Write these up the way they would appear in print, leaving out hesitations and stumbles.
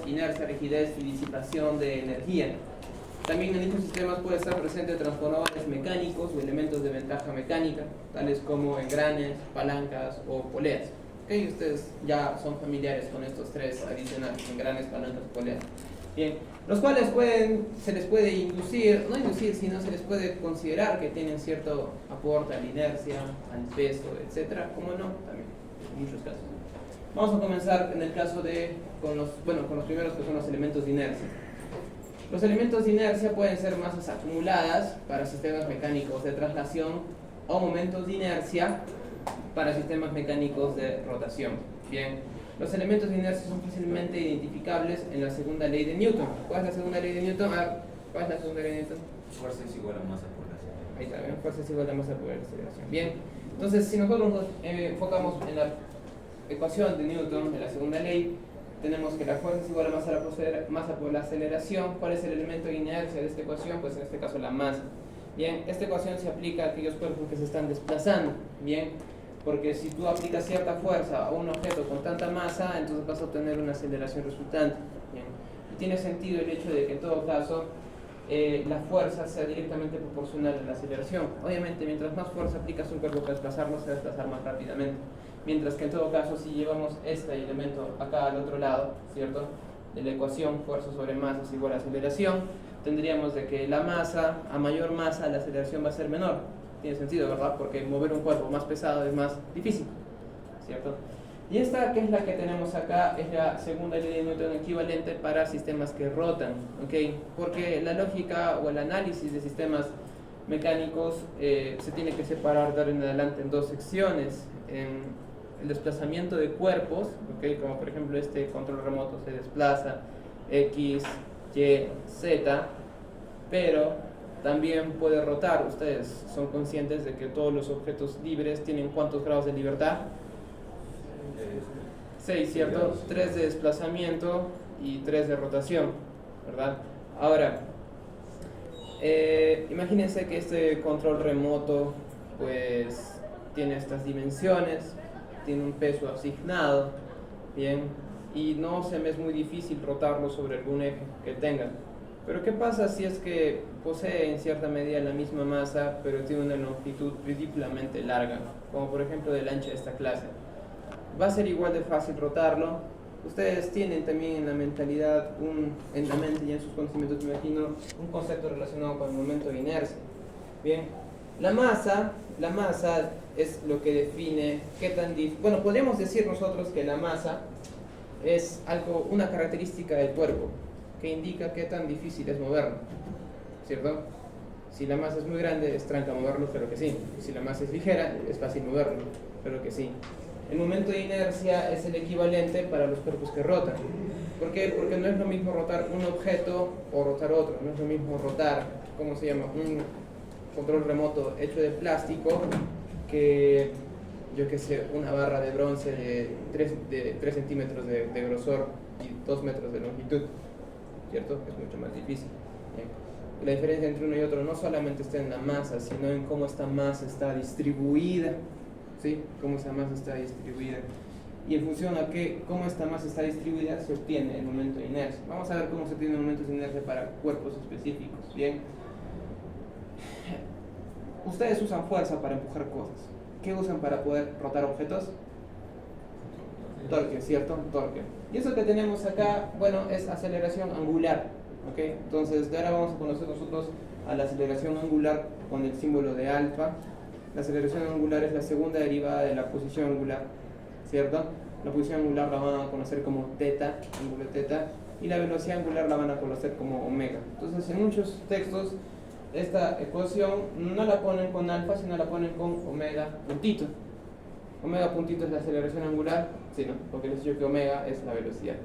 inercia, rigidez y disipación de energía. También en estos sistemas puede estar presente transformadores mecánicos o elementos de ventaja mecánica, tales como engranes, palancas o poleas. ¿Okay? Ustedes ya son familiares con estos tres adicionales, engranes, palancas o poleas. Bien, los cuales se les puede inducir, no inducir, sino se les puede considerar que tienen cierto aporte a la inercia, al peso, etcétera, como no, también, en muchos casos. Vamos a comenzar en el caso con los primeros, que son los elementos de inercia. Los elementos de inercia pueden ser masas acumuladas para sistemas mecánicos de traslación o momentos de inercia para sistemas mecánicos de rotación. Bien, los elementos de inercia son fácilmente identificables en la segunda ley de Newton. ¿Cuál es la segunda ley de Newton? ¿Cuál es la segunda ley de Newton? Fuerza es igual a masa por la aceleración. Ahí está, ¿bien? Fuerza es igual a masa por la aceleración. Bien, entonces si nosotros nos enfocamos en la ecuación de Newton, de la segunda ley, tenemos que la fuerza es igual a masa por la aceleración. ¿Cuál es el elemento de inercia de esta ecuación? Pues en este caso la masa. Bien, esta ecuación se aplica a aquellos cuerpos que se están desplazando. Bien, porque si tú aplicas cierta fuerza a un objeto con tanta masa, entonces vas a obtener una aceleración resultante. Bien, y tiene sentido el hecho de que en todo caso la fuerza sea directamente proporcional a la aceleración. Obviamente, mientras más fuerza aplicas a un cuerpo para desplazarlo, se va a desplazar más rápidamente. Mientras que en todo caso, si llevamos este elemento acá al otro lado, ¿cierto?, de la ecuación fuerza sobre masa es igual a aceleración, tendríamos de que la masa, a mayor masa, la aceleración va a ser menor. Tiene sentido, ¿verdad? Porque mover un cuerpo más pesado es más difícil, ¿cierto? Y esta, que es la que tenemos acá, es la segunda ley de Newton equivalente para sistemas que rotan, ¿ok? Porque la lógica o el análisis de sistemas mecánicos se tiene que separar de ahora en adelante en dos secciones. El desplazamiento de cuerpos, ¿okay? Como por ejemplo este control remoto se desplaza X, Y, Z, pero también puede rotar. Ustedes son conscientes de que todos los objetos libres tienen ¿cuántos grados de libertad? 6, ¿cierto? 3 de desplazamiento y 3 de rotación, ¿verdad? Ahora, imagínense que este control remoto pues tiene estas dimensiones, tiene un peso asignado, bien, y no se me es muy difícil rotarlo sobre algún eje que tenga. Pero ¿qué pasa si es que posee en cierta medida la misma masa, pero tiene una longitud ridículamente larga, como por ejemplo del ancho de esta clase? Va a ser igual de fácil rotarlo. Ustedes tienen también en la mentalidad, en la mente y en sus conocimientos, me imagino, un concepto relacionado con el momento de inercia. Bien, la masa es lo que define qué tan bueno, podríamos decir nosotros que la masa es una característica del cuerpo que indica qué tan difícil es moverlo, ¿cierto? Si la masa es muy grande, es tranca moverlo, pero que sí. Si la masa es ligera, es fácil moverlo, pero que sí. El momento de inercia es el equivalente para los cuerpos que rotan. ¿Por qué? Porque no es lo mismo rotar un objeto o rotar otro. No es lo mismo rotar, ¿cómo se llama?, un control remoto hecho de plástico que, yo qué sé, una barra de bronce de 3 centímetros de grosor y 2 metros de longitud, ¿cierto? Es mucho más difícil. Bien. La diferencia entre uno y otro no solamente está en la masa, sino en cómo esta masa está distribuida, ¿sí? Cómo esa masa está distribuida. Y en función a cómo esta masa está distribuida, se obtiene el momento de inercia. Vamos a ver cómo se obtiene el momento de inercia para cuerpos específicos. Bien. Ustedes usan fuerza para empujar cosas. ¿Qué usan para poder rotar objetos? Torque, ¿cierto? Torque. Y eso que tenemos acá, bueno, es aceleración angular, ¿ok? Entonces, de ahora vamos a conocer nosotros a la aceleración angular con el símbolo de alfa. La aceleración angular es la segunda derivada de la posición angular, ¿cierto? La posición angular la van a conocer como teta, ángulo teta, y la velocidad angular la van a conocer como omega. Entonces, en muchos textos, esta ecuación no la ponen con alfa, sino la ponen con omega puntito. Omega puntito es la aceleración angular, sí, ¿no? Porque les he dicho que omega es la velocidad.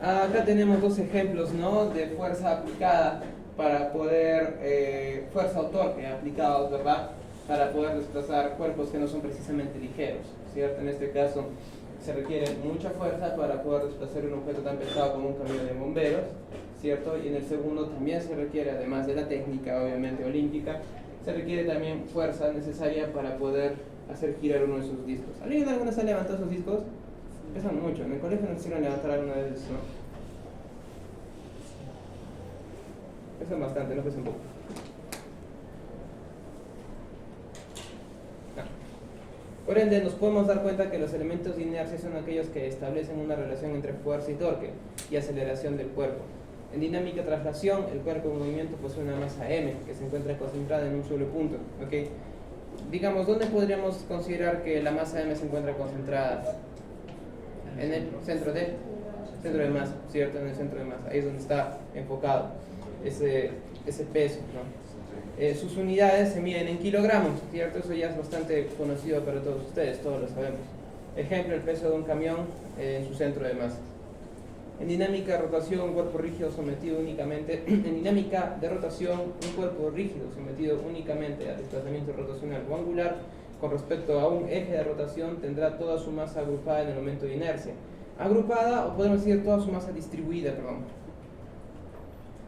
Acá tenemos dos ejemplos, ¿no?, de fuerza aplicada para poder, fuerza o torque aplicados, ¿verdad?, para poder desplazar cuerpos que no son precisamente ligeros, ¿cierto? En este caso se requiere mucha fuerza para poder desplazar un objeto tan pesado como un camión de bomberos, ¿cierto? Y en el segundo también se requiere, además de la técnica obviamente olímpica, se requiere también fuerza necesaria para poder hacer girar uno de sus discos. ¿Alguien alguna vez ha levantado esos discos? Pesan mucho. En el colegio nos hicieron levantar alguna vez, ¿no? Pesan bastante, no pesan poco. Por ende, nos podemos dar cuenta que los elementos de inercia son aquellos que establecen una relación entre fuerza y torque y aceleración del cuerpo. En dinámica de traslación, el cuerpo en movimiento posee una masa m que se encuentra concentrada en un solo punto. ¿Okay? Digamos, ¿dónde podríamos considerar que la masa m se encuentra concentrada? En el centro de masa, ¿cierto? En el centro de masa. Ahí es donde está enfocado ese peso, ¿no? Sus unidades se miden en kilogramos, ¿cierto? Eso ya es bastante conocido para todos ustedes, todos lo sabemos. Ejemplo, el peso de un camión en su centro de masa. En dinámica de rotación, un cuerpo rígido sometido únicamente, en dinámica de rotación, un cuerpo rígido sometido únicamente a desplazamiento rotacional o angular con respecto a un eje de rotación tendrá toda su masa agrupada en el momento de inercia. Agrupada, o podemos decir toda su masa distribuida, perdón.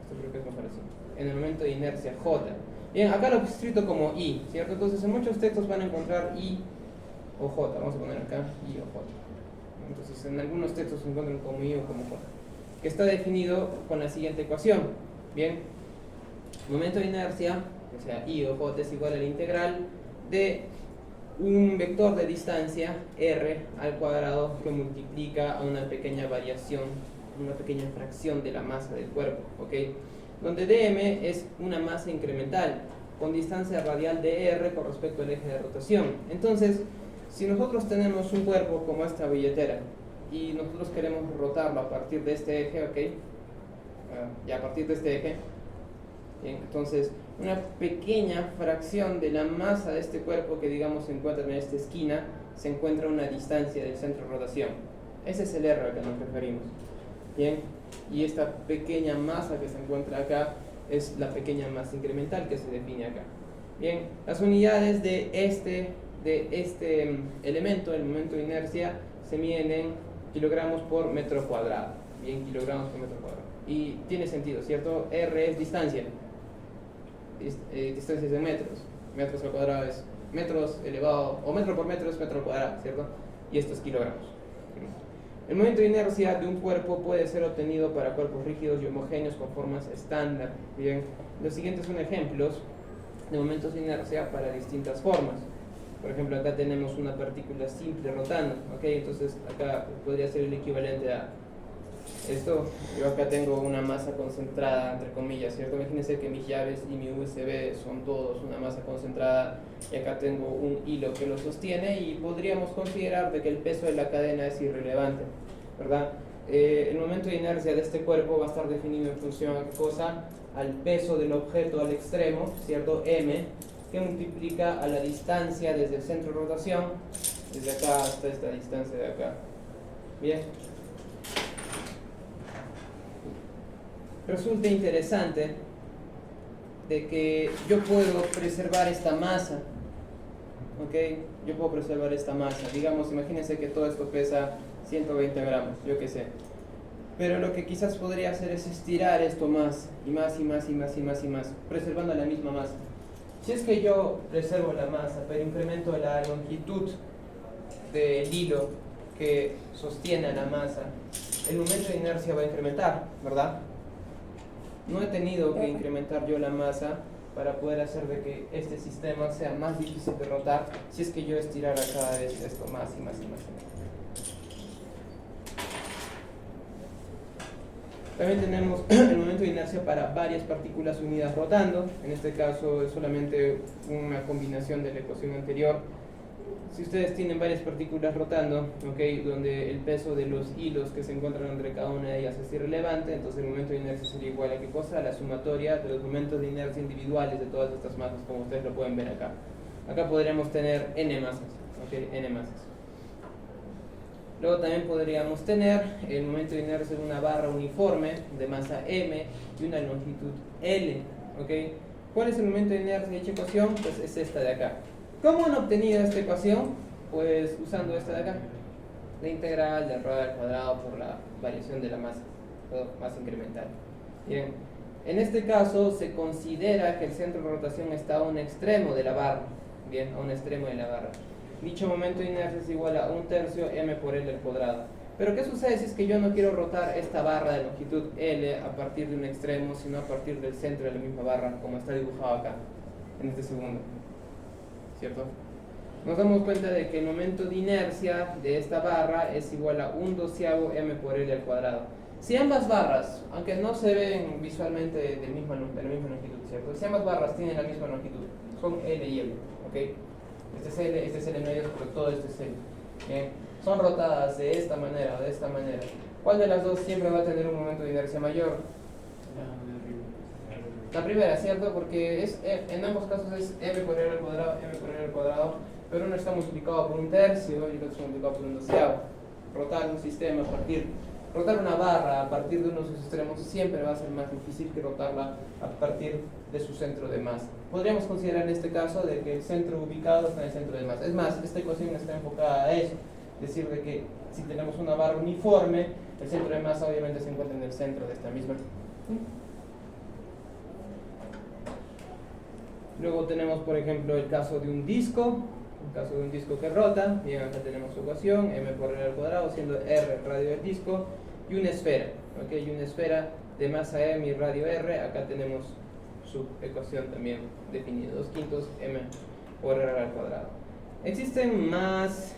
Esto creo que es mejor así. En el momento de inercia J. Bien, acá lo he escrito como I, ¿cierto? Entonces en muchos textos van a encontrar I o J. Vamos a poner acá I o J. Entonces en algunos textos se encuentran como I o como J. Que está definido con la siguiente ecuación. Bien, momento de inercia, o sea I o J es igual a la integral de un vector de distancia R al cuadrado que multiplica a una pequeña variación, una pequeña fracción de la masa del cuerpo, ¿ok? Donde dm es una masa incremental con distancia radial de r con respecto al eje de rotación. Entonces, si nosotros tenemos un cuerpo como esta billetera y nosotros queremos rotarlo a partir de este eje, ¿ok? Y a partir de este eje, bien, entonces una pequeña fracción de la masa de este cuerpo que digamos se encuentra en esta esquina se encuentra a una distancia del centro de rotación. Ese es el r al que nos referimos. Bien, y esta pequeña masa que se encuentra acá es la pequeña masa incremental que se define acá. Bien, las unidades de este elemento, el momento de inercia, se miden en kilogramos por metro cuadrado. Bien, kilogramos por metro cuadrado. Y tiene sentido, ¿cierto? R es distancia. Distancia es de metros. Metros al cuadrado es metros elevado, o metro por metro es metro cuadrado, ¿cierto? Y esto es kilogramos. El momento de inercia de un cuerpo puede ser obtenido para cuerpos rígidos y homogéneos con formas estándar. Bien, los siguientes son ejemplos de momentos de inercia para distintas formas. Por ejemplo, acá tenemos una partícula simple rotando, ¿ok? Entonces acá podría ser el equivalente a esto. Yo acá tengo una masa concentrada, entre comillas, ¿cierto? Imagínense que mis llaves y mi USB son todos una masa concentrada y acá tengo un hilo que lo sostiene y podríamos considerar de que el peso de la cadena es irrelevante, ¿verdad? El momento de inercia de este cuerpo va a estar definido en función a qué cosa, al peso del objeto al extremo, ¿cierto? M, que multiplica a la distancia desde el centro de rotación, desde acá hasta esta distancia de acá. Bien. Resulta interesante de que yo puedo preservar esta masa, ¿ok? Yo puedo preservar esta masa. Digamos, imagínense que todo esto pesa 120 gramos, yo qué sé. Pero lo que quizás podría hacer es estirar esto más, y más, y más, y más, y más, y más, preservando la misma masa. Si es que yo preservo la masa, pero incremento la longitud del hilo que sostiene a la masa, el momento de inercia va a incrementar, ¿verdad? No he tenido que incrementar yo la masa para poder hacer de que este sistema sea más difícil de rotar si es que yo estirara cada vez esto más y más y más y más. También tenemos el momento de inercia para varias partículas unidas rotando. En este caso es solamente una combinación de la ecuación anterior. Si ustedes tienen varias partículas rotando, ¿okay? Donde el peso de los hilos que se encuentran entre cada una de ellas es irrelevante, entonces el momento de inercia sería igual a ¿qué cosa? A la sumatoria de los momentos de inercia individuales de todas estas masas, como ustedes lo pueden ver acá. Acá podríamos tener n masas, ¿okay? N masas. Luego también podríamos tener el momento de inercia de una barra uniforme de masa m y una longitud L, ¿okay? ¿Cuál es el momento de inercia de dicha ecuación? Pues es esta de acá. ¿Cómo han obtenido esta ecuación? Pues usando esta de acá, la integral del rho al cuadrado por la variación de la masa, masa incremental. Bien, en este caso se considera que el centro de rotación está a un extremo de la barra, bien, a un extremo de la barra. Dicho momento de inercia es igual a 1/3 m por L al cuadrado. Pero ¿qué sucede si es que yo no quiero rotar esta barra de longitud L a partir de un extremo, sino a partir del centro de la misma barra, como está dibujado acá, en este segundo? ¿Cierto? Nos damos cuenta de que el momento de inercia de esta barra es igual a 1/12 m por L al cuadrado. Si ambas barras, aunque no se ven visualmente de la misma longitud, ¿cierto? Si ambas barras tienen la misma longitud, son L y L, ¿ok? Este es L, este es L medio, pero todo esto es L. ¿Bien? Son rotadas de esta manera o de esta manera. ¿Cuál de las dos siempre va a tener un momento de inercia mayor? La primera, ¿cierto? Porque en ambos casos es m por L al cuadrado, m por L al cuadrado, pero uno está multiplicado por 1/3 y el otro está multiplicado por 1/12. Rotar un sistema rotar una barra a partir de uno de sus extremos siempre va a ser más difícil que rotarla a partir de su centro de masa. Podríamos considerar en este caso de que el centro ubicado está en el centro de masa. Es más, esta ecuación está enfocada a eso. Es decir, de que si tenemos una barra uniforme, el centro de masa obviamente se encuentra en el centro de esta misma. Luego tenemos, por ejemplo, el caso de un disco. Un caso de un disco que rota. Bien, acá tenemos su ecuación, m por L al cuadrado, siendo r el radio del disco, y una esfera, ¿ok? Y una esfera de masa m y radio r. Acá tenemos su ecuación también definida, 2/5 m por r al cuadrado. Existen más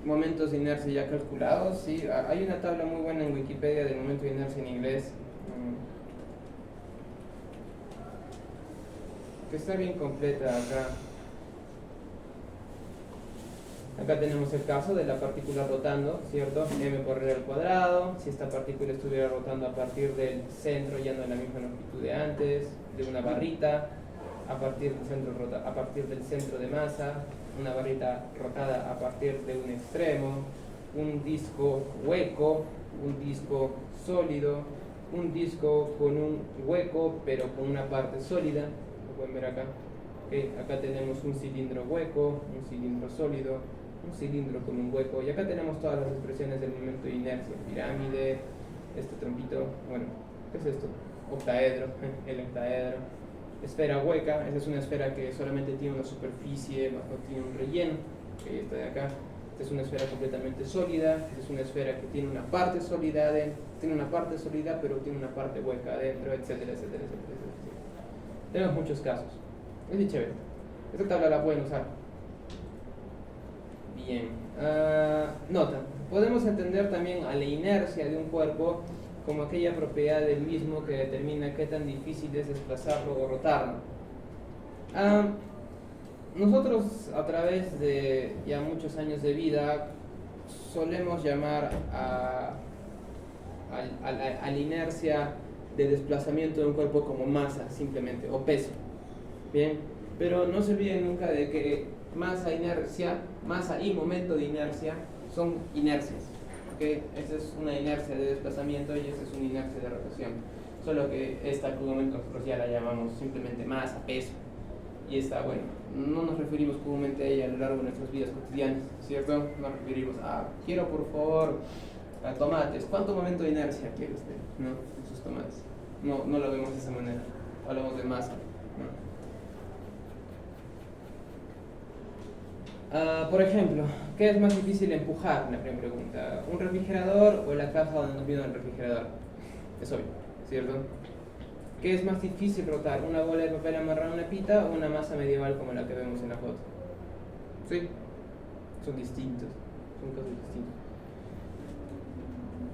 momentos de inercia ya calculados, ¿sí? Hay una tabla muy buena en Wikipedia del momento de inercia en inglés, que está bien completa acá. Acá tenemos el caso de la partícula rotando, ¿cierto? M por R al cuadrado. Si esta partícula estuviera rotando a partir del centro, ya no en la misma longitud de antes, de una barrita, a partir del centro de masa, una barrita rotada a partir de un extremo, un disco hueco, un disco sólido, un disco con un hueco pero con una parte sólida. Lo pueden ver acá. Okay, acá tenemos un cilindro hueco, un cilindro sólido, un cilindro con un hueco, y acá tenemos todas las expresiones del momento de inercia: pirámide, este trompito, bueno, ¿qué es esto? Octaedro, el octaedro. Esfera hueca, esa es una esfera que solamente tiene una superficie, no tiene un relleno, okay, esta de acá. Esta es una esfera completamente sólida. Esta es una esfera que tiene una parte sólida pero tiene una parte hueca adentro, etcétera, etcétera, etcétera, etcétera. Tenemos muchos casos. Es muy chévere. Esta tabla la pueden usar. Bien. Nota. Podemos entender también a la inercia de un cuerpo como aquella propiedad del mismo que determina qué tan difícil es desplazarlo o rotarlo. Nosotros, a través de ya muchos años de vida, solemos llamar a la inercia de desplazamiento de un cuerpo como masa, simplemente, o peso. Bien, pero no se olviden nunca de que masa y momento de inercia son inercias. ¿Okay? Esa es una inercia de desplazamiento y esa es una inercia de rotación. Solo que esta comúnmente nosotros ya la llamamos simplemente masa, peso. Y esta, bueno, no nos referimos comúnmente a ella a lo largo de nuestras vidas cotidianas, ¿cierto? Nos referimos a, quiero por favor a tomates. ¿Cuánto momento de inercia quiere usted? ¿No? En sus tomates. No lo vemos de esa manera. Hablamos de masa. Por ejemplo, ¿qué es más difícil empujar? La primera pregunta. ¿Un refrigerador o la caja donde nos vino el refrigerador? Es obvio, ¿cierto? ¿Qué es más difícil rotar? ¿Una bola de papel amarrada a una pita o una masa medieval como la que vemos en la foto? Sí, son distintos, son cosas distintas.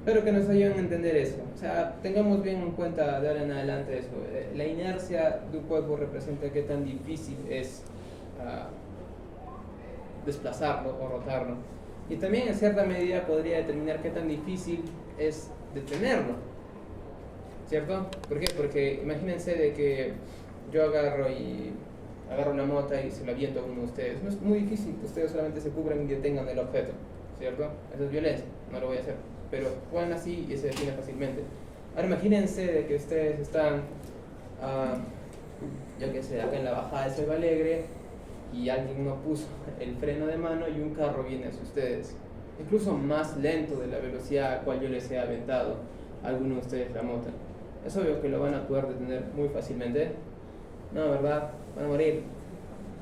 Pero que nos ayuden a entender eso. O sea, tengamos bien en cuenta de ahora en adelante eso. La inercia de un cuerpo representa qué tan difícil es desplazarlo o rotarlo. Y también en cierta medida podría determinar qué tan difícil es detenerlo, ¿cierto? ¿Por qué? Porque imagínense de que yo agarro una mota y se la aviento a uno de ustedes. No es muy difícil, ustedes solamente se cubran y detengan el objeto, ¿cierto? Eso es violencia, no lo voy a hacer, pero juegan así y se detiene fácilmente. Ahora imagínense de que ustedes están, yo qué sé, acá en la bajada de Selva Alegre, y alguien no puso el freno de mano y un carro viene hacia ustedes, incluso más lento de la velocidad a cual yo les he aventado a alguno de ustedes la moto. Es obvio que lo van a poder detener muy fácilmente. No, ¿verdad? Van a morir.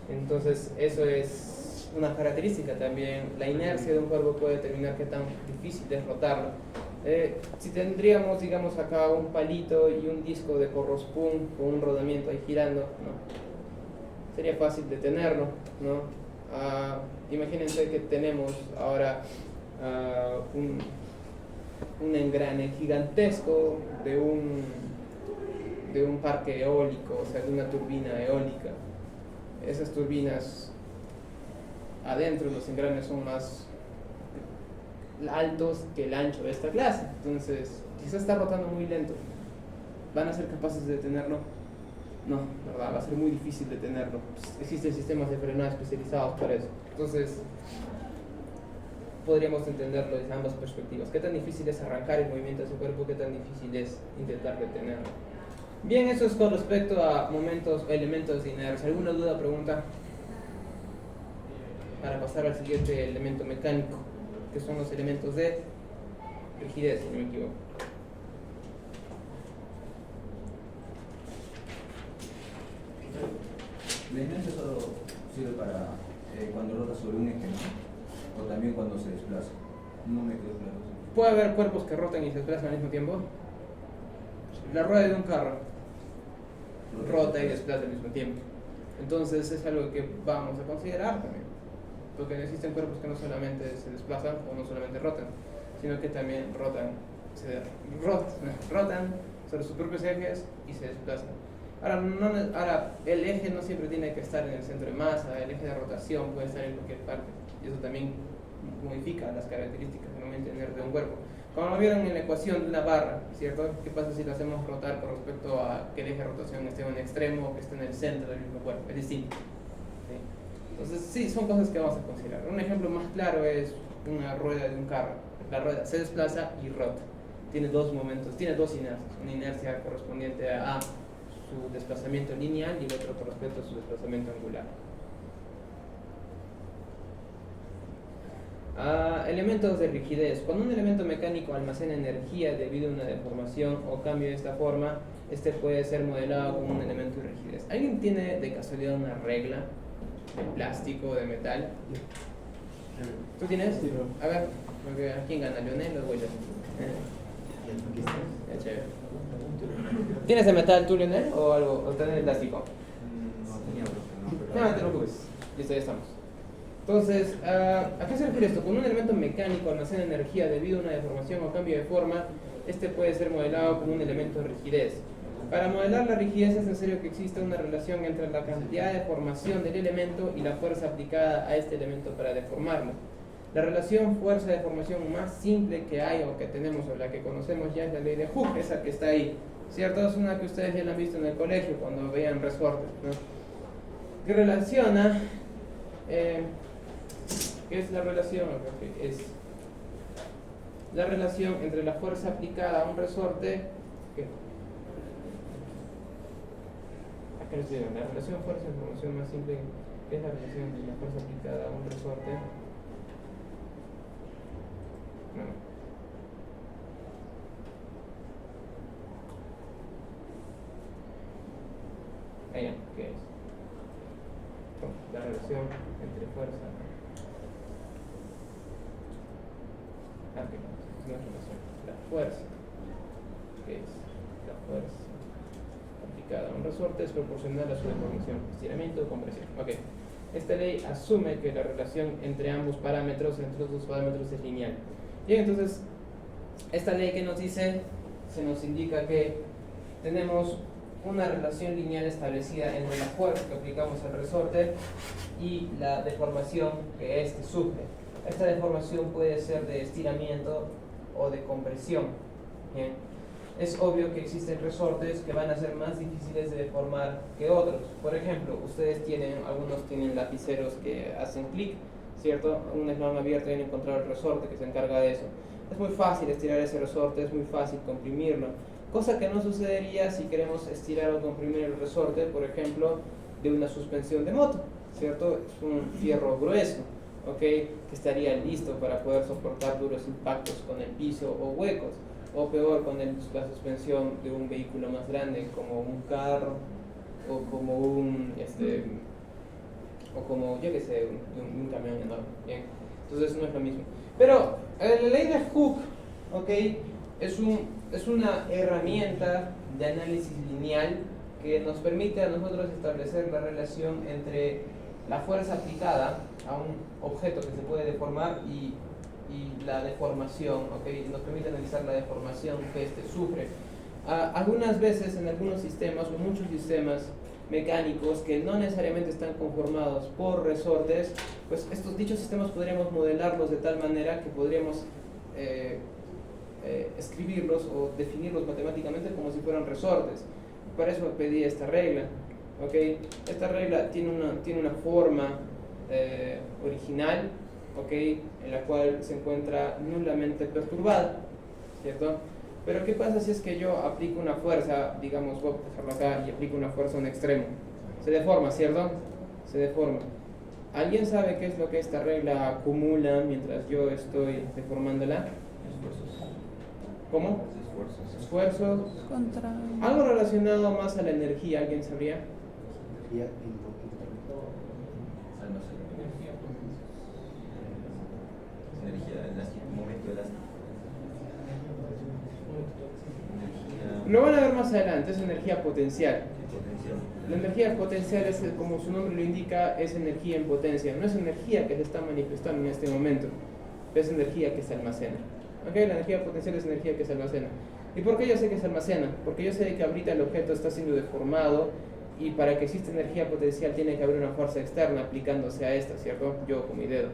Entonces eso es una característica también. La inercia de un cuerpo puede determinar qué tan difícil es rotarlo. Si tendríamos, digamos, acá un palito y un disco de corrospun con un rodamiento ahí girando, ¿no? Sería fácil detenerlo, ¿no? Imagínense que tenemos ahora un engrane gigantesco de un parque eólico, o sea, de una turbina eólica. Esas turbinas, adentro los engranes son más altos que el ancho de esta clase, entonces quizás está rotando muy lento. ¿Van a ser capaces de detenerlo? No, ¿verdad? Va a ser muy difícil detenerlo. Existen sistemas de frenado especializados para eso. Entonces, podríamos entenderlo desde ambas perspectivas. ¿Qué tan difícil es arrancar el movimiento de ese cuerpo? ¿Qué tan difícil es intentar detenerlo? Bien, eso es con respecto a momentos o elementos de inercia. ¿Alguna duda, pregunta? Para pasar al siguiente elemento mecánico, que son los elementos de rigidez, si no me equivoco. La inercia solo sirve para cuando rota sobre un eje, ¿no? O también cuando se desplaza. No me quedo claro. ¿Puede haber cuerpos que rotan y se desplazan al mismo tiempo? La rueda de un carro rota y desplaza al mismo tiempo. Entonces es algo que vamos a considerar también. Porque existen cuerpos que no solamente se desplazan o no solamente rotan, sino que también rotan sobre sus propios ejes y se desplazan. Ahora, el eje no siempre tiene que estar en el centro de masa, el eje de rotación puede estar en cualquier parte, y eso también modifica las características que normalmente tener de un cuerpo. Como lo vieron en la ecuación de una barra, ¿cierto? ¿Qué pasa si lo hacemos rotar con respecto a que el eje de rotación esté en un extremo o que esté en el centro del mismo cuerpo? Es distinto. ¿Sí? Entonces, sí, son cosas que vamos a considerar. Un ejemplo más claro es una rueda de un carro. La rueda se desplaza y rota. Tiene dos momentos, tiene dos inercias. Una inercia correspondiente a su desplazamiento lineal y el otro con respecto a su desplazamiento angular. Elementos de rigidez. Cuando un elemento mecánico almacena energía debido a una deformación o cambio de esta forma, este puede ser modelado como un elemento de rigidez. ¿Alguien tiene de casualidad una regla de plástico o de metal? ¿Tú tienes? A ver, ¿a quién gana? ¿Leonel o Goya? Ya, chévere. ¿Tienes de metal tú, Leonel, o algo? ¿O tenés de plástico? No tenía otro. No, no te preocupes. Listo, ya estamos. Entonces, ¿a qué se refiere esto? Cuando un elemento mecánico almacena energía debido a una deformación o cambio de forma, este puede ser modelado como un elemento de rigidez. Para modelar la rigidez es necesario que exista una relación entre la cantidad de deformación del elemento y la fuerza aplicada a este elemento para deformarlo. La relación fuerza-deformación más simple que hay o que tenemos o la que conocemos ya es la ley de Hooke, esa que está ahí, ¿cierto? Es una que ustedes ya la han visto en el colegio cuando veían resortes, ¿no? Que relaciona, ¿qué es la relación? Es la relación entre la fuerza aplicada a un resorte, ¿qué? La relación fuerza-deformación más simple, ¿qué es la relación entre la fuerza aplicada a un resorte? No. Ahí, ¿qué es? La relación entre fuerza. ¿Qué es la relación? La fuerza. ¿Qué es? La fuerza aplicada a un resorte es proporcional a su deformación, estiramiento o compresión. Ok. Esta ley asume que la relación entre ambos parámetros, entre los dos parámetros, es lineal. Bien, entonces, esta ley que nos dice, se nos indica que tenemos una relación lineal establecida entre la fuerza que aplicamos al resorte y la deformación que éste sufre. Esta deformación puede ser de estiramiento o de compresión. Bien. Es obvio que existen resortes que van a ser más difíciles de deformar que otros. Por ejemplo, algunos tienen lapiceros que hacen clic, ¿cierto? Un eslabón abierto y han encontrado el resorte que se encarga de eso. Es muy fácil estirar ese resorte, es muy fácil comprimirlo. Cosa que no sucedería si queremos estirar o comprimir el resorte, por ejemplo, de una suspensión de moto, ¿cierto? Es un fierro grueso, ¿ok? Que estaría listo para poder soportar duros impactos con el piso o huecos. O peor, con la suspensión de un vehículo más grande como un carro o como o como, yo qué sé, un camión enorme, ¿bien? Entonces no es lo mismo. Pero la ley de Hooke, ¿ok? Es una herramienta de análisis lineal que nos permite a nosotros establecer la relación entre la fuerza aplicada a un objeto que se puede deformar y la deformación, ¿ok? Nos permite analizar la deformación que éste sufre. Algunas veces en algunos sistemas o muchos sistemas mecánicos que no necesariamente están conformados por resortes, pues estos dichos sistemas podríamos modelarlos de tal manera que podríamos escribirlos o definirlos matemáticamente como si fueran resortes. Para eso pedí esta regla, ¿ok? Esta regla tiene una forma original, ¿ok? En la cual se encuentra nulamente perturbada, ¿cierto? Pero ¿qué pasa si es que yo aplico una fuerza, digamos, voy a dejarlo acá y aplico una fuerza a un extremo? Se deforma, ¿cierto? Se deforma. ¿Alguien sabe qué es lo que esta regla acumula mientras yo estoy deformándola? Esfuerzos. ¿Cómo? Esfuerzos. Contra... Algo relacionado más a la energía, ¿alguien sabría? Energía Elástico, momento elástico. Lo van a ver más adelante, es energía potencial. Potencial. La energía potencial es, como su nombre lo indica, es energía en potencia. No es energía que se está manifestando en este momento, es energía que se almacena. ¿Okay? La energía potencial es energía que se almacena. ¿Y por qué yo sé que se almacena? Porque yo sé que ahorita el objeto está siendo deformado y para que exista energía potencial tiene que haber una fuerza externa aplicándose a esta, ¿cierto? Yo con mi dedo.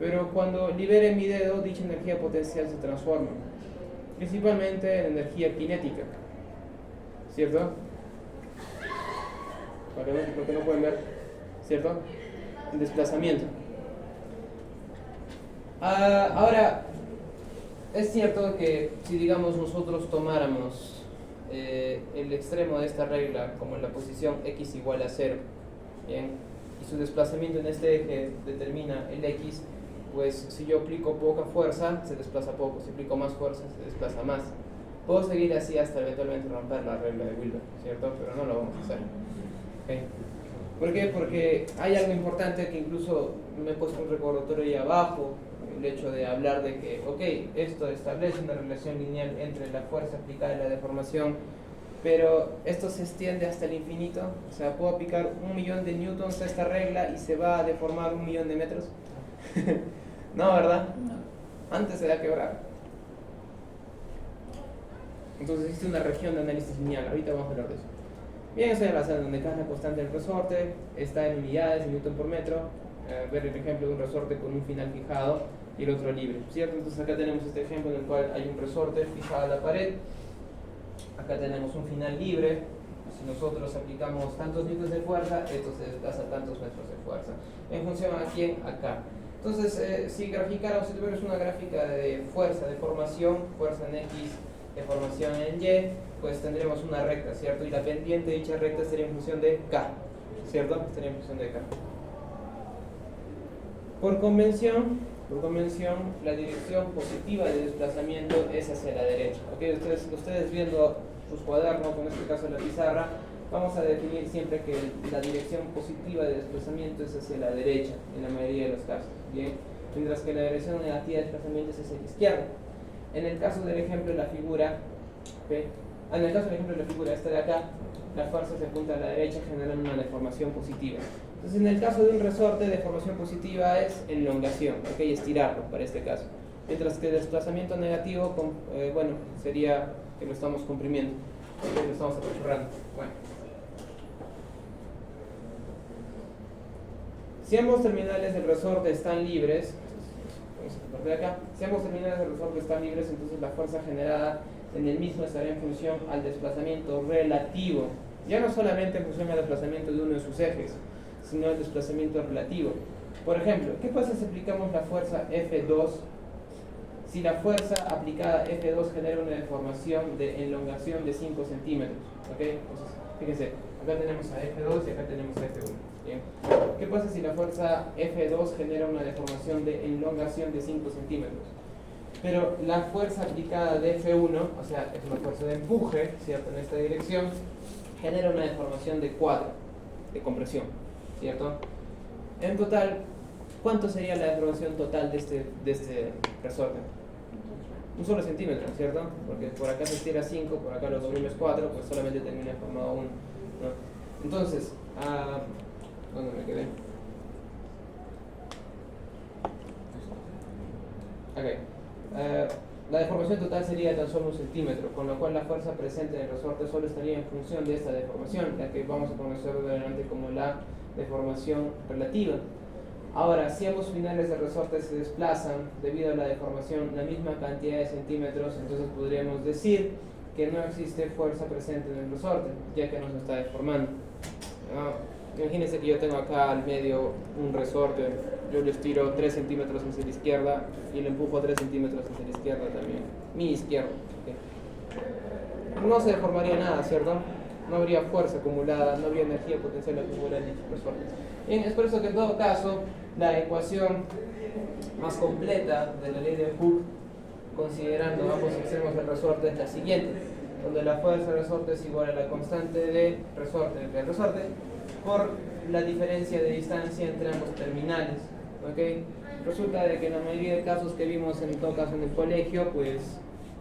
Pero cuando libere mi dedo, dicha energía potencial se transforma, principalmente en energía cinética, ¿cierto? Porque no pueden ver, ¿cierto? El desplazamiento. Ahora, es cierto que si digamos nosotros tomáramos el extremo de esta regla como la posición x igual a 0, ¿bien? Y su desplazamiento en este eje determina el x, pues si yo aplico poca fuerza, se desplaza poco, si aplico más fuerza, se desplaza más. Puedo seguir así hasta eventualmente romper la regla de Wilber, ¿cierto? Pero no lo vamos a hacer. ¿Okay? ¿Por qué? Porque hay algo importante que incluso me he puesto un recordatorio ahí abajo, el hecho de hablar de que, ok, esto establece una relación lineal entre la fuerza aplicada y la deformación, pero esto se extiende hasta el infinito. O sea, puedo aplicar 1.000.000 de newtons a esta regla y se va a deformar 1.000.000 de metros. No, ¿verdad? No. Antes se va a quebrar. Entonces existe una región de análisis lineal. Ahorita vamos a hablar de eso. Bien, eso es basado en donde cada constante del resorte está en unidades, en newton por metro. Ver el ejemplo de un resorte con un final fijado y el otro libre, ¿cierto? Entonces acá tenemos este ejemplo en el cual hay un resorte fijado a la pared. Acá tenemos un final libre. Si nosotros aplicamos tantos newtons de fuerza, esto se desplaza tantos metros de fuerza. En función a quién, acá. Entonces, si graficáramos, si tuviéramos una gráfica de fuerza, deformación, fuerza en X, deformación en Y, pues tendríamos una recta, ¿cierto? Y la pendiente de dicha recta estaría en función de K, ¿cierto? Estaría en función de K. Por convención, la dirección positiva de desplazamiento es hacia la derecha. ¿Okay? Ustedes viendo sus cuadernos, en este caso la pizarra, vamos a definir siempre que la dirección positiva de desplazamiento es hacia la derecha, en la mayoría de los casos, ¿bien? Mientras que la dirección negativa de desplazamiento es hacia la izquierda. En el caso del ejemplo de la figura, ¿okay? En el caso del ejemplo de la figura, esta de acá, la fuerza se apunta a la derecha generando una deformación positiva. Entonces, en el caso de un resorte, deformación positiva es elongación, ¿okay? Estirarlo para este caso. Mientras que desplazamiento negativo, bueno, sería que lo estamos comprimiendo, ¿okay? Lo estamos apachurrando. Bueno. Si ambos terminales del resorte están libres, vamos a partir de acá, si ambos terminales del resorte están libres, entonces la fuerza generada en el mismo estará en función al desplazamiento relativo, ya no solamente en función al desplazamiento de uno de sus ejes, sino al desplazamiento relativo. Por ejemplo, ¿qué pasa si aplicamos la fuerza F2? Si la fuerza aplicada F2 genera una deformación de elongación de 5 centímetros, ¿ok? Entonces, fíjense, acá tenemos a F2 y acá tenemos a F1. Bien. ¿Qué pasa si la fuerza F2 genera una deformación de elongación de 5 centímetros? Pero la fuerza aplicada de F1, o sea, es una fuerza de empuje, ¿cierto? En esta dirección, genera una deformación de 4, de compresión, ¿cierto? En total, ¿cuánto sería la deformación total de este resorte? Un solo centímetro, ¿cierto? Porque por acá se estira 5, por acá lo doblemes 4, pues solamente termina formado 1, ¿no? Entonces, ¿dónde me quedé? Ok. La deformación total sería de tan solo 1 centímetro, con lo cual la fuerza presente en el resorte solo estaría en función de esta deformación, la que vamos a conocer de adelante como la deformación relativa. Ahora, si ambos finales del resorte se desplazan debido a la deformación la misma cantidad de centímetros, entonces podríamos decir que no existe fuerza presente en el resorte, ya que no se está deformando. Imagínense que yo tengo acá al medio un resorte, yo le estiro 3 centímetros hacia la izquierda y le empujo 3 centímetros hacia la izquierda también, mi izquierda. ¿Okay? No se deformaría nada, ¿cierto? No habría fuerza acumulada, no habría energía potencial acumulada en dicho resorte. Bien, es por eso que en todo caso la ecuación más completa de la ley de Hooke, considerando ambos extremos del resorte, es la siguiente, donde la fuerza del resorte es igual a la constante de resorte del resorte por la diferencia de distancia entre ambos terminales. ¿Okay? Resulta de que en la mayoría de casos que vimos en todo caso en el colegio, pues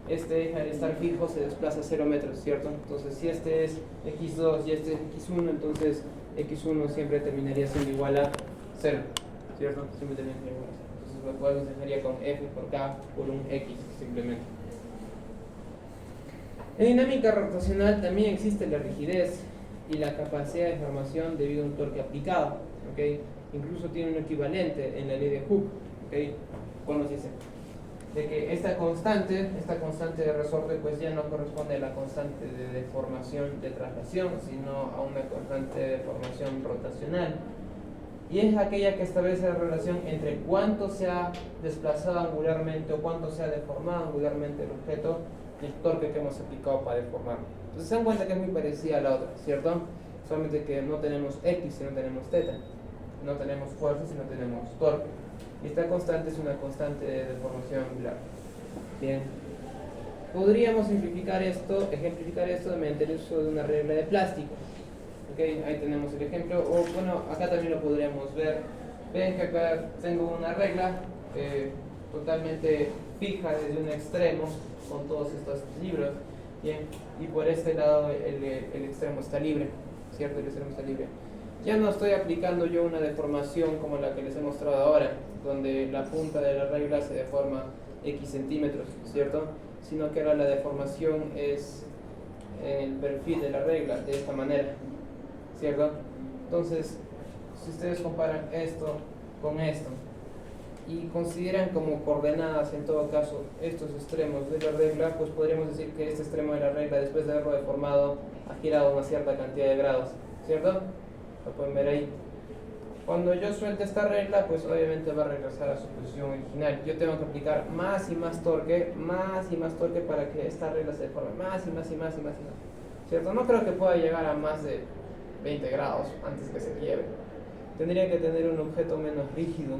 este deja de estar fijo, se desplaza 0 metros, ¿cierto? Entonces si este es x2 y este es x1, entonces x1 siempre terminaría siendo igual a 0, ¿cierto? Siempre terminaría igual a 0. Entonces lo cual nos dejaría con f por k por un x simplemente. En dinámica rotacional también existe la rigidez y la capacidad de deformación debido a un torque aplicado, ¿okay? Incluso tiene un equivalente en la ley de Hooke, ¿okay? ¿Cómo se dice? De que esta constante de resorte pues ya no corresponde a la constante de deformación de traslación, sino a una constante de deformación rotacional. Y es aquella que establece la relación entre cuánto se ha desplazado angularmente o cuánto se ha deformado angularmente el objeto y el torque que hemos aplicado para deformarlo. Entonces se dan cuenta que es muy parecida a la otra, ¿cierto? Solamente que no tenemos X, sino tenemos θ. No tenemos fuerza, sino tenemos torque. Y esta constante es una constante de deformación angular. Bien. Podríamos ejemplificar esto mediante el uso de una regla de plástico. ¿Okay? Ahí tenemos el ejemplo. O bueno, acá también lo podríamos ver. Ven que acá tengo una regla totalmente fija desde un extremo con todos estos libros. Bien. Y por este lado el extremo está libre. ¿Cierto? El extremo está libre. Ya no estoy aplicando yo una deformación como la que les he mostrado ahora, donde la punta de la regla se deforma X centímetros, ¿cierto? Sino que ahora la deformación es en el perfil de la regla, de esta manera, ¿cierto? Entonces, si ustedes comparan esto con esto y consideran como coordenadas en todo caso estos extremos de la regla, pues podríamos decir que este extremo de la regla, después de haberlo deformado, ha girado una cierta cantidad de grados, ¿cierto? Lo pueden ver ahí. Cuando yo suelte esta regla, pues obviamente va a regresar a su posición original. Yo tengo que aplicar más y más torque para que esta regla se deforme, más y más, ¿cierto? No creo que pueda llegar a más de 20 grados antes que se quiebre. Tendría que tener un objeto menos rígido.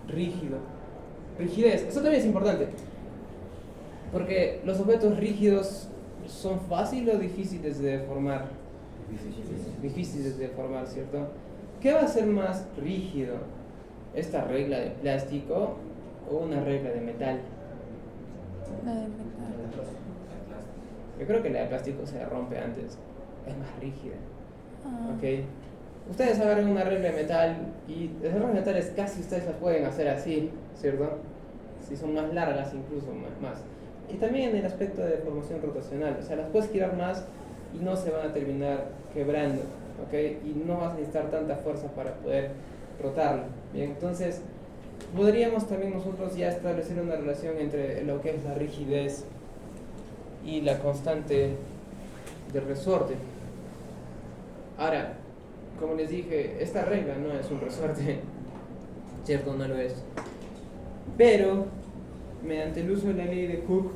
Rigidez, eso también es importante, porque los objetos rígidos son fáciles o difíciles de deformar. Difíciles de deformar, ¿cierto? ¿Qué va a ser más rígido? ¿Esta regla de plástico o una regla de metal? La de metal. Yo creo que la de plástico se rompe antes, es más rígida. ¿Ok? Ustedes agarran una regla de metal y las reglas de metales casi ustedes las pueden hacer así, ¿cierto? Si son más largas incluso, más. Y también en el aspecto de deformación rotacional, o sea, las puedes girar más y no se van a terminar quebrando, ¿ok? Y no vas a necesitar tanta fuerza para poder rotarlo. Bien, entonces podríamos también nosotros ya establecer una relación entre lo que es la rigidez y la constante de resorte. Ahora, como les dije, esta regla no es un resorte, ¿cierto? No lo es. Pero, mediante el uso de la ley de Hooke,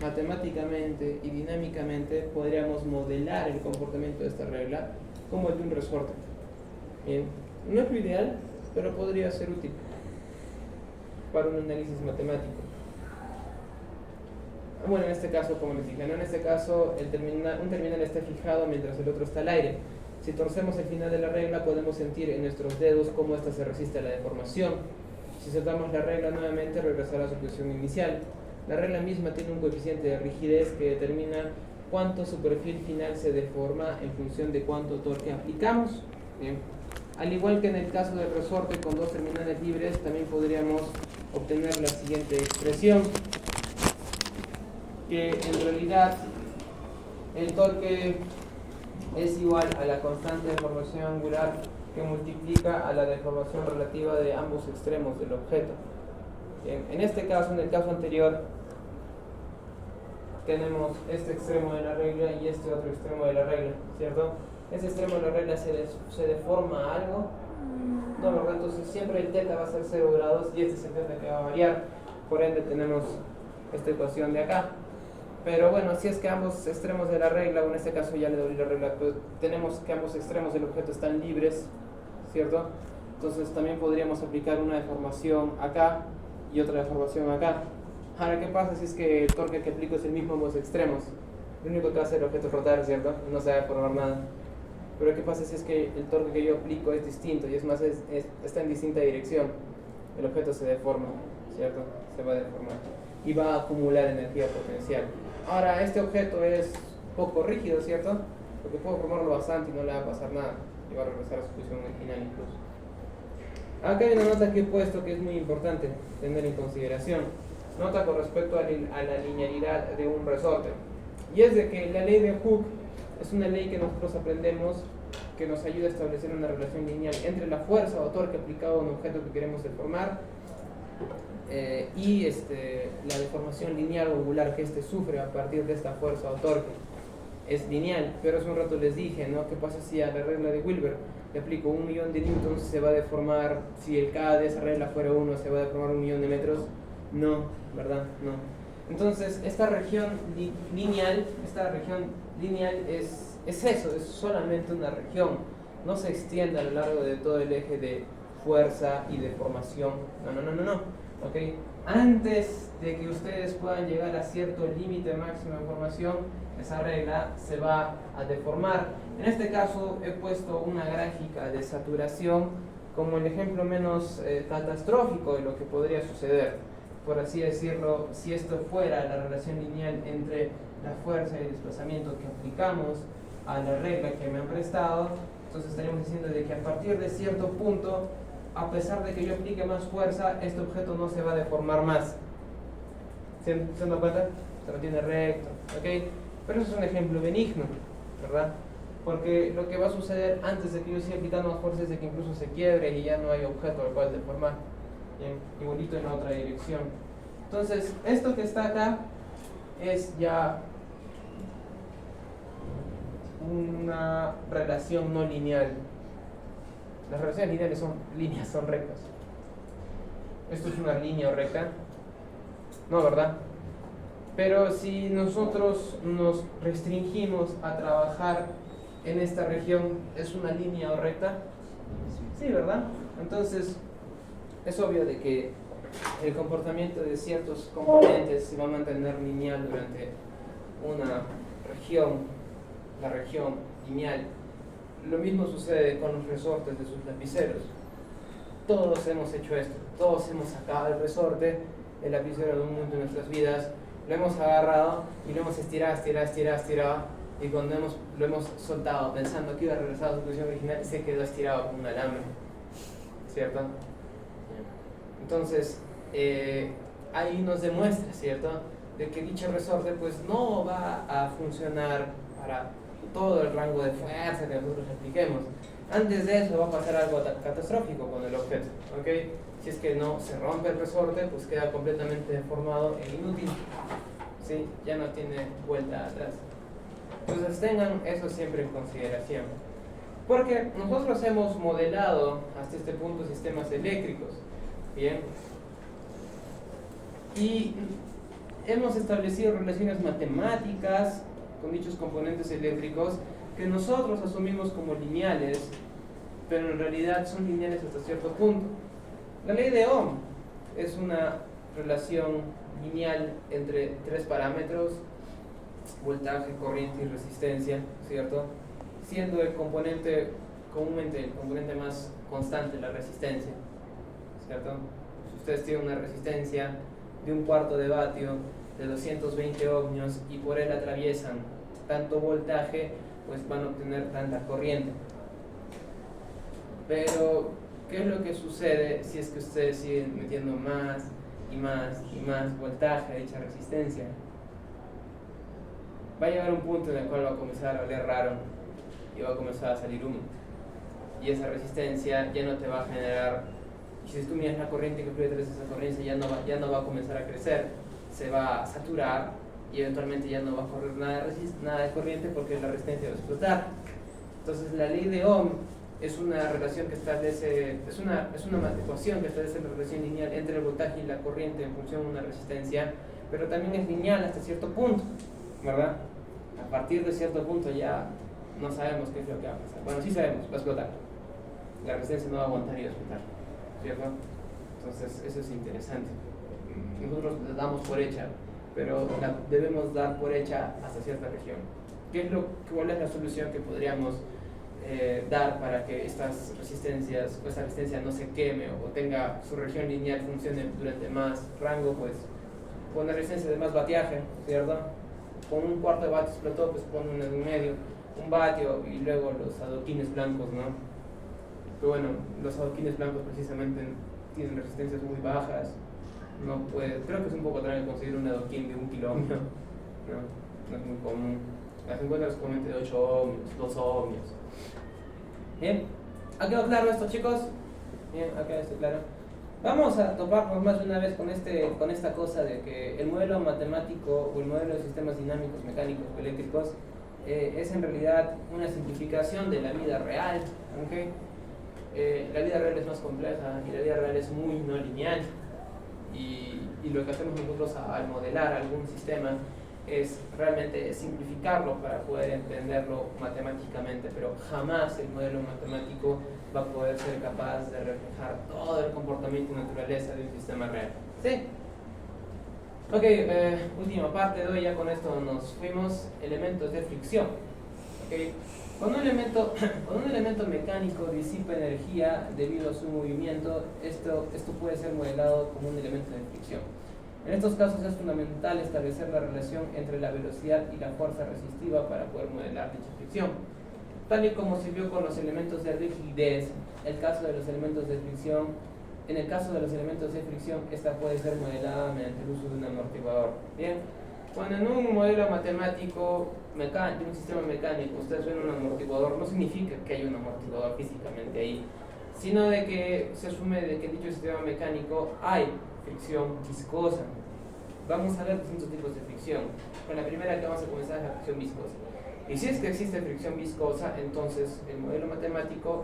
matemáticamente y dinámicamente podríamos modelar el comportamiento de esta regla como el de un resorte. Bien, no es lo ideal, pero podría ser útil para un análisis matemático. Bueno, en este caso, como les dije, ¿no? En este caso un terminal está fijado mientras el otro está al aire. Si torcemos el final de la regla, podemos sentir en nuestros dedos cómo ésta se resiste a la deformación. Si soltamos la regla nuevamente, regresará a su posición inicial. La regla misma tiene un coeficiente de rigidez que determina cuánto su perfil final se deforma en función de cuánto torque aplicamos. Bien. Al igual que en el caso del resorte con dos terminales libres, también podríamos obtener la siguiente expresión, que en realidad el torque es igual a la constante de deformación angular que multiplica a la deformación relativa de ambos extremos del objeto. Bien, en este caso, en el caso anterior, tenemos este extremo de la regla y este otro extremo de la regla, ¿cierto? Este extremo de la regla se deforma a algo, no, ¿verdad? Entonces siempre el θ va a ser 0 grados y este es el θ que va a variar, por ende tenemos esta ecuación de acá. Pero bueno, si es que ambos extremos de la regla, o en este caso ya le doy la regla, pues tenemos que ambos extremos del objeto están libres, ¿cierto? Entonces también podríamos aplicar una deformación acá y otra deformación acá. Ahora, ¿qué pasa si es que el torque que aplico es el mismo en ambos extremos? Lo único que va a hacer el objeto es rotar, ¿cierto? No se va a deformar nada. Pero ¿qué pasa si es que el torque que yo aplico es distinto y es más, está en distinta dirección? El objeto se deforma, ¿cierto? Se va a deformar y va a acumular energía potencial. Ahora, este objeto es poco rígido, ¿cierto? Porque puedo formarlo bastante y no le va a pasar nada y va a regresar a su posición original incluso. Acá hay una nota que he puesto que es muy importante tener en consideración. Nota con respecto a la linealidad de un resorte. Y es de que la ley de Hooke es una ley que nosotros aprendemos que nos ayuda a establecer una relación lineal entre la fuerza o torque aplicado a un objeto que queremos deformar y la deformación lineal o angular que éste sufre a partir de esta fuerza o torque. Es lineal, pero hace un rato les dije, ¿no? ¿Qué pasa si a la regla de Wilber le aplico 1.000.000 de newtons? Se va a deformar, si el K de esa regla fuera 1, se va a deformar 1.000.000 de metros. No, ¿verdad? No. Entonces, esta región lineal es eso, es solamente una región. No se extiende a lo largo de todo el eje de fuerza y deformación. No. ¿Okay? Antes de que ustedes puedan llegar a cierto límite máximo de deformación, esa regla se va a deformar. En este caso he puesto una gráfica de saturación como el ejemplo menos catastrófico de lo que podría suceder. Por así decirlo, si esto fuera la relación lineal entre la fuerza y el desplazamiento que aplicamos a la regla que me han prestado, entonces estaríamos diciendo de que a partir de cierto punto, a pesar de que yo aplique más fuerza, este objeto no se va a deformar más. ¿Se dan cuenta? Se mantiene recto, ¿ok? Pero eso es un ejemplo benigno, ¿verdad? Porque lo que va a suceder antes de que yo siga aplicando más fuerza es de que incluso se quiebre y ya no hay objeto al cual deformar. Bien, igualito en la otra dirección. Entonces, esto que está acá es ya una relación no lineal. Las relaciones lineales son líneas, son rectas. Esto es una línea o recta, no, ¿verdad? Pero si nosotros nos restringimos a trabajar en esta región, ¿es una línea o recta? Sí, ¿verdad? Entonces, es obvio de que el comportamiento de ciertos componentes se va a mantener lineal durante una región, la región lineal. Lo mismo sucede con los resortes de sus lapiceros. Todos hemos hecho esto, todos hemos sacado el resorte, el lapicero de un momento de nuestras vidas, lo hemos agarrado y lo hemos estirado, y cuando lo hemos soltado pensando que iba a regresar a su posición original, se quedó estirado como un alambre, ¿cierto? Entonces, ahí nos demuestra, ¿cierto?, de que dicho resorte pues no va a funcionar para todo el rango de fuerza que nosotros apliquemos. Antes de eso va a pasar algo catastrófico con el objeto, ¿ok? Si es que no se rompe el resorte, pues queda completamente deformado e inútil, ¿sí? Ya no tiene vuelta atrás. Entonces tengan eso siempre en consideración. Porque nosotros hemos modelado hasta este punto sistemas eléctricos, ¿bien? Y hemos establecido relaciones matemáticas con dichos componentes eléctricos que nosotros asumimos como lineales, pero en realidad son lineales hasta cierto punto. La ley de Ohm es una relación lineal entre tres parámetros: voltaje, corriente y resistencia, ¿cierto? siendo el componente, comúnmente el componente más constante, la resistencia, ¿cierto? Si ustedes tienen una resistencia de 1/4 de vatio, de 220 ohmios, y por él atraviesan tanto voltaje, pues van a obtener tanta corriente. Pero, ¿qué es lo que sucede si es que ustedes siguen metiendo más y más y más voltaje a dicha resistencia? Va a llegar un punto en el cual va a comenzar a oler raro y va a comenzar a salir humo. Y esa resistencia ya no te va a generar, si tú miras la corriente que fluye a través de esa corriente, ya no va a comenzar a crecer, se va a saturar y eventualmente ya no va a correr nada de corriente porque la resistencia va a explotar. Entonces la ley de Ohm es una relación que establece, es una ecuación que establece la relación lineal entre el voltaje y la corriente en función de una resistencia, pero también es lineal hasta cierto punto, ¿verdad? A partir de cierto punto ya no sabemos qué es lo que va a pasar. Bueno, sí sabemos, va a explotar. La resistencia no va a aguantar y va a explotar, ¿cierto? Entonces eso es interesante. Nosotros la damos por hecha, pero la debemos dar por hecha hasta cierta región. ¿Cuál es la solución que podríamos dar para que estas resistencias o esta resistencia no se queme o tenga su región lineal funcione durante más rango? Pues con una resistencia de más vatiaje, ¿cierto? Con 1/4 de vatio explotó, pues pon una en medio, 1 vatio, y luego los adoquines blancos, ¿no? Pero bueno, los adoquines blancos precisamente tienen resistencias muy bajas. No puede, creo que es un poco extraño conseguir un adoquín de 1 kilómetro, no es muy común. Las encuentras comúnmente de 8 ohmios, 2 ohmios. Bien, ¿ha quedado claro esto, chicos? Bien, ha quedado esto claro. Vamos a toparnos más de una vez con esta cosa de que el modelo matemático o el modelo de sistemas dinámicos, mecánicos o eléctricos es en realidad una simplificación de la vida real, ¿okay? La vida real es más compleja y la vida real es muy no lineal, y lo que hacemos nosotros al modelar algún sistema es realmente simplificarlo para poder entenderlo matemáticamente, pero jamás el modelo matemático va a poder ser capaz de reflejar todo el comportamiento y naturaleza de un sistema real. ¿Sí? Ok, última parte de hoy, ya con esto nos fuimos. Elementos de fricción. Okay. Cuando un elemento mecánico disipa energía debido a su movimiento, esto puede ser modelado como un elemento de fricción. En estos casos es fundamental establecer la relación entre la velocidad y la fuerza resistiva para poder modelar dicha fricción. Tal y como se vio con los elementos de rigidez, en el caso de los elementos de fricción, esta puede ser modelada mediante el uso de un amortiguador. Bien, cuando en un modelo matemático de un sistema mecánico ustedes ven un amortiguador, no significa que haya un amortiguador físicamente ahí, sino de que se asume de que en dicho sistema mecánico hay fricción viscosa. Vamos a ver distintos tipos de fricción. Con la primera que vamos a comenzar es la fricción viscosa. Y si es que existe fricción viscosa, entonces en el modelo matemático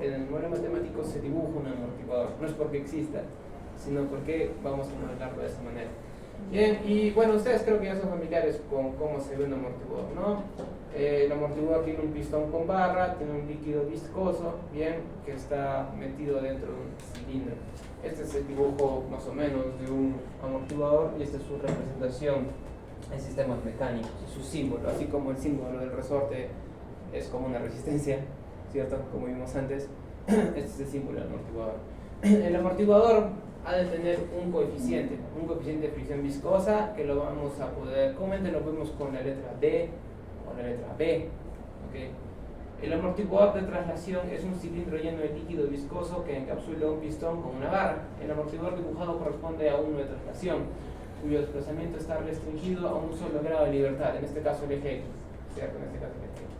se dibuja un amortiguador. No es porque exista, sino porque vamos a modelarlo de esa manera. Bien, y bueno, ustedes creo que ya son familiares con cómo se ve un amortiguador, ¿no? El amortiguador tiene un pistón con barra, tiene un líquido viscoso, bien, que está metido dentro de un cilindro. Este es el dibujo más o menos de un amortiguador y esta es su representación en sistemas mecánicos, su símbolo, así como el símbolo del resorte es como una resistencia, ¿cierto? Como vimos antes, este es el símbolo del amortiguador. El amortiguador ha de tener un coeficiente de fricción viscosa que lo vamos a poder, comúnmente lo vemos con la letra D o la letra B, ¿okay? El amortiguador de traslación es un cilindro lleno de líquido viscoso que encapsula un pistón con una barra. El amortiguador dibujado corresponde a uno de traslación, cuyo desplazamiento está restringido a un solo grado de libertad, en este caso el eje X, ¿cierto? En este caso el eje X.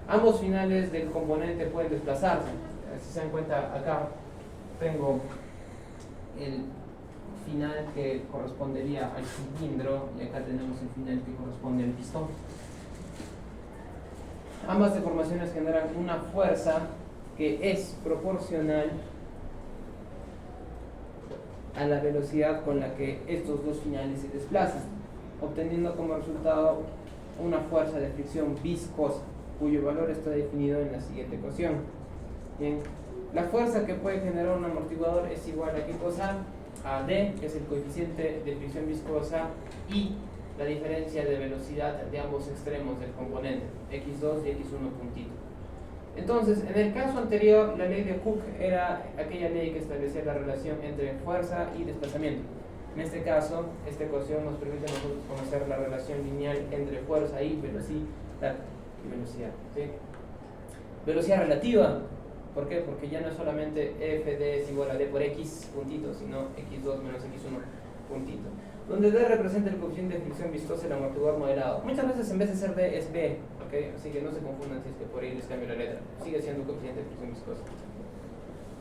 Ambos finales del componente pueden desplazarse. Si se dan cuenta, acá tengo el final que correspondería al cilindro y acá tenemos el final que corresponde al pistón. Ambas deformaciones generan una fuerza que es proporcional a la velocidad con la que estos dos finales se desplazan, obteniendo como resultado una fuerza de fricción viscosa, cuyo valor está definido en la siguiente ecuación. Bien, la fuerza que puede generar un amortiguador es igual a ¿qué cosa? A D, que es el coeficiente de fricción viscosa, y la diferencia de velocidad de ambos extremos del componente, x2 y x1 puntito. Entonces, en el caso anterior, la ley de Hooke era aquella ley que establecía la relación entre fuerza y desplazamiento. En este caso, esta ecuación nos permite a nosotros conocer la relación lineal entre fuerza y velocidad. ¿Sí? Velocidad relativa. ¿Por qué? Porque ya no es solamente f de es igual a d por x puntito, sino x2 menos x1 puntito. Donde d representa el coeficiente de fricción vistosa del amortiguador modelado. Muchas veces en vez de ser d es b, ¿okay? Así que no se confundan si es que por ahí les cambio la letra. Sigue siendo coeficiente de fricción viscosa.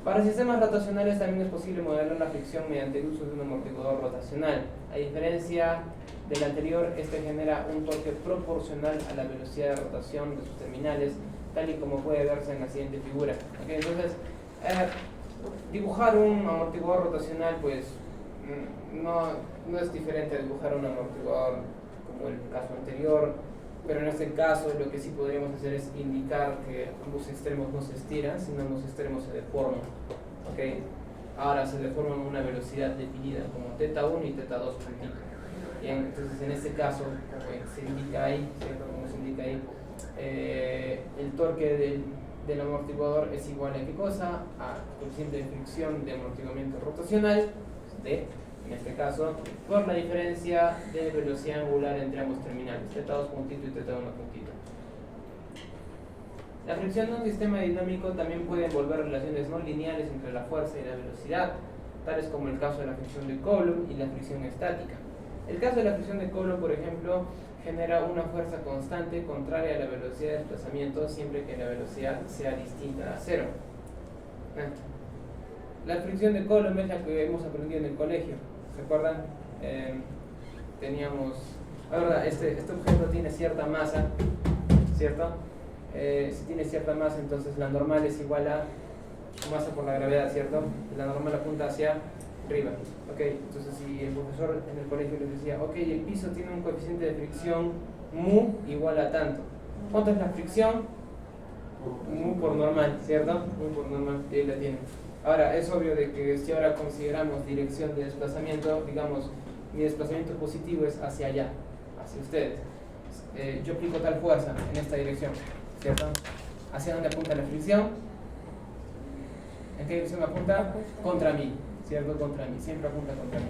Para sistemas rotacionales también es posible modelar la fricción mediante el uso de un amortiguador rotacional. A diferencia del anterior, este genera un torque proporcional a la velocidad de rotación de sus terminales, tal y como puede verse en la siguiente figura. ¿Okay? Entonces, dibujar un amortiguador rotacional pues no es diferente a dibujar un amortiguador como el caso anterior, pero en este caso lo que sí podríamos hacer es indicar que ambos extremos no se estiran, sino ambos extremos se deforman. ¿Okay? Ahora se deforman a una velocidad definida como θ1 y θ2 puntito. Bien, entonces en este caso, se indica ahí, ¿cierto? Como se indica ahí, el torque del amortiguador es igual a ¿qué cosa? A coeficiente de fricción de amortiguamiento rotacional, D, en este caso, por la diferencia de velocidad angular entre ambos terminales, θ2 puntito y θ1 puntito. La fricción de un sistema dinámico también puede envolver relaciones no lineales entre la fuerza y la velocidad, tales como el caso de la fricción de Coulomb y la fricción estática. El caso de la fricción de Coulomb, por ejemplo, genera una fuerza constante contraria a la velocidad de desplazamiento siempre que la velocidad sea distinta a cero. La fricción de Coulomb es la que hemos aprendido en el colegio. ¿Se acuerdan? Teníamos... Ahora, este objeto tiene cierta masa, ¿cierto? Si tiene cierta masa, entonces la normal es igual a masa por la gravedad, ¿cierto? La normal apunta hacia arriba. Ok, entonces si el profesor en el colegio les decía, ok, el piso tiene un coeficiente de fricción mu igual a tanto. ¿Cuánto es la fricción? Mu por normal, ¿cierto? Mu por normal, y ahí la tienen. Ahora, es obvio de que si ahora consideramos dirección de desplazamiento, digamos, mi desplazamiento positivo es hacia allá, hacia ustedes. Yo aplico tal fuerza en esta dirección, ¿cierto? ¿Hacia dónde apunta la fricción? ¿En qué dirección apunta? Contra mí, ¿cierto? Contra mí, siempre apunta contra mí.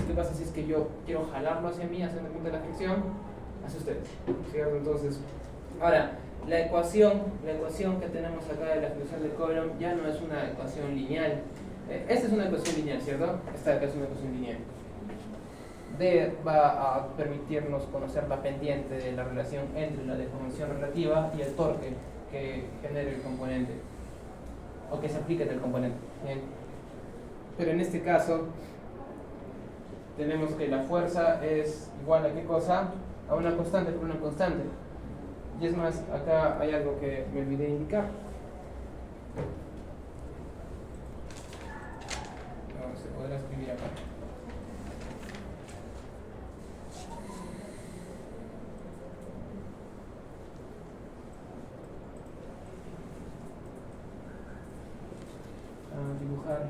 ¿Qué pasa si es que yo quiero jalarlo hacia mí, hacia dónde apunta la fricción? Hacia ustedes, ¿cierto? Entonces, ahora, la ecuación que tenemos acá de la fricción de Coulomb ya no es una ecuación lineal. Esta es una ecuación lineal, ¿cierto? Esta acá es una ecuación lineal. D va a permitirnos conocer la pendiente de la relación entre la deformación relativa y el torque que genera el componente o que se aplica en el componente. Bien. Pero en este caso tenemos que la fuerza es igual a ¿qué cosa? A una constante por una constante. Y es más, acá hay algo que me olvidé indicar. No, se podrá escribir acá. Dibujar.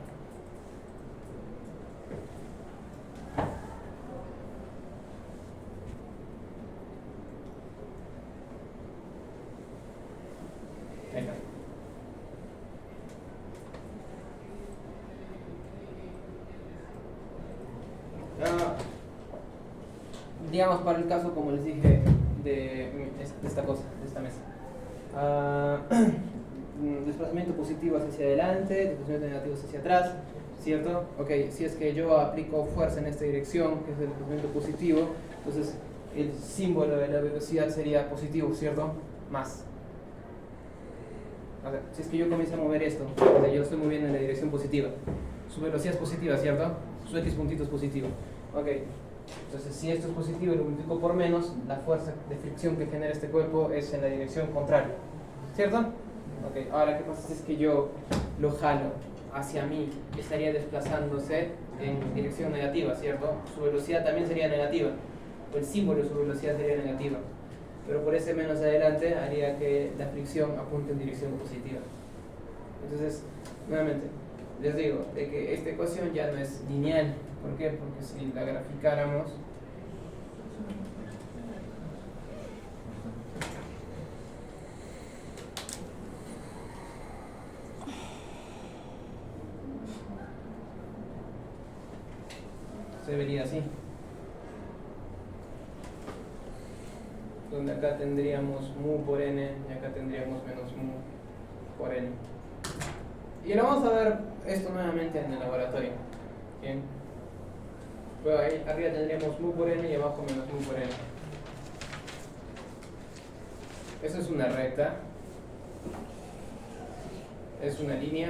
Ahí está. Digamos para el caso, como les dije, de esta cosa, de esta mesa. Desplazamiento positivo hacia adelante, desplazamiento negativo hacia atrás, ¿cierto? Ok, si es que yo aplico fuerza en esta dirección, que es el desplazamiento positivo, entonces el símbolo de la velocidad sería positivo, ¿cierto? Más. O sea, si es que yo comienzo a mover esto, o sea, yo lo estoy moviendo en la dirección positiva, su velocidad es positiva, ¿cierto? Su x puntito es positivo. Ok, entonces si esto es positivo y lo multiplico por menos, la fuerza de fricción que genera este cuerpo es en la dirección contraria, ¿cierto? Ok, ahora ¿qué pasa si es que yo lo jalo hacia mí? Estaría desplazándose en dirección negativa, ¿cierto? Su velocidad también sería negativa, o el símbolo de su velocidad sería negativa. Pero por ese menos adelante haría que la fricción apunte en dirección positiva. Entonces, nuevamente, les digo de que esta ecuación ya no es lineal. ¿Por qué? Porque si la graficáramos, se vería así. Donde acá tendríamos mu por n y acá tendríamos menos mu por n. Y ahora vamos a ver esto nuevamente en el laboratorio. Bien. Bueno, ahí arriba tendríamos mu por n y abajo menos mu por n. Eso es una recta. Es una línea.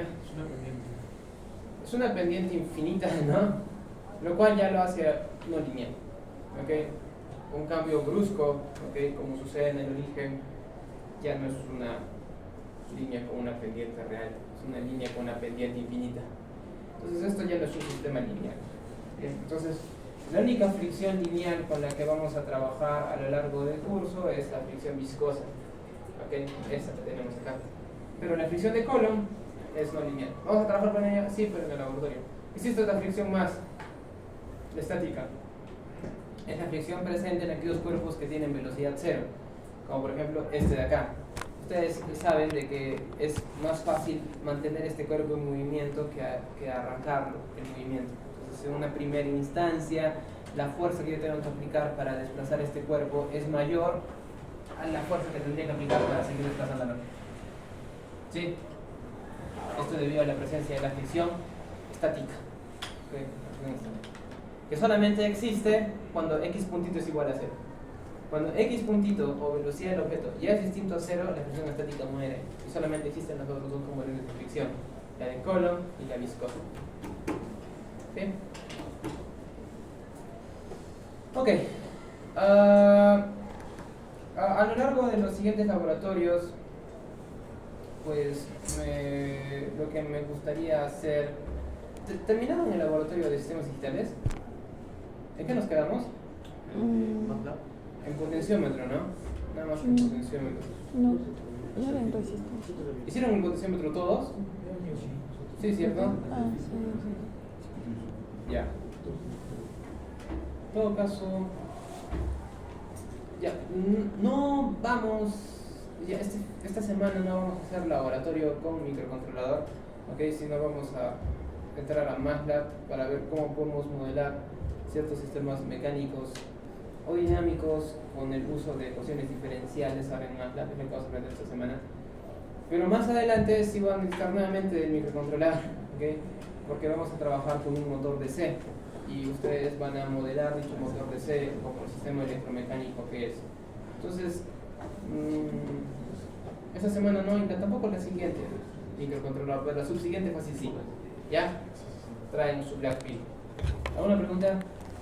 Es una pendiente infinita, ¿no? Lo cual ya lo hace no lineal. ¿Okay? Un cambio brusco, ¿okay? Como sucede en el origen, ya no es una línea con una pendiente real, es una línea con una pendiente infinita. Entonces esto ya no es un sistema lineal. Bien, entonces la única fricción lineal con la que vamos a trabajar a lo largo del curso es la fricción viscosa. ¿Okay? Esa que tenemos acá. Pero la fricción de Coulomb es no lineal. ¿Vamos a trabajar con ella? Sí, pero en el laboratorio. Existe otra fricción más, la estática. Es la fricción presente en aquellos cuerpos que tienen velocidad cero, como por ejemplo este de acá. Ustedes saben de que es más fácil mantener este cuerpo en movimiento que arrancarlo, el movimiento. Entonces, en una primera instancia, la fuerza que yo tengo que aplicar para desplazar este cuerpo es mayor a la fuerza que tendría que aplicar para seguir desplazándolo. ¿Sí? Esto debido a la presencia de la fricción estática. ¿Okay? Que solamente existe cuando x puntito es igual a 0. Cuando x puntito o velocidad del objeto ya es distinto a 0, la fricción estática muere. Y solamente existen las otras dos componentes de fricción, la de Coulomb y la viscosa. ¿Sí? Ok. A lo largo de los siguientes laboratorios, pues lo que me gustaría hacer... ¿Terminaron el laboratorio de sistemas digitales? ¿En qué nos quedamos? En potenciómetro, ¿no? Nada más en potenciómetro. No, ya era en resistencia. ¿Hicieron el potenciómetro todos? Sí, ¿cierto? Ah, sí. Ya. En todo caso, ya, no vamos, ya esta semana no vamos a hacer laboratorio con microcontrolador, ¿ok? Sino vamos a entrar a MATLAB para ver cómo podemos modelar ciertos sistemas mecánicos o dinámicos con el uso de ecuaciones diferenciales ahora en MATLAB, es lo que vamos a aprender esta semana. Pero más adelante sí van a necesitar nuevamente del microcontrolador, ¿ok? Porque vamos a trabajar con un motor DC y ustedes van a modelar dicho motor DC como el sistema electromecánico que es. Entonces, esta semana no, y tampoco la siguiente microcontrolador, pero la subsiguiente fácil sí. ¿Ya? Traen su Blackfield. ¿Alguna pregunta?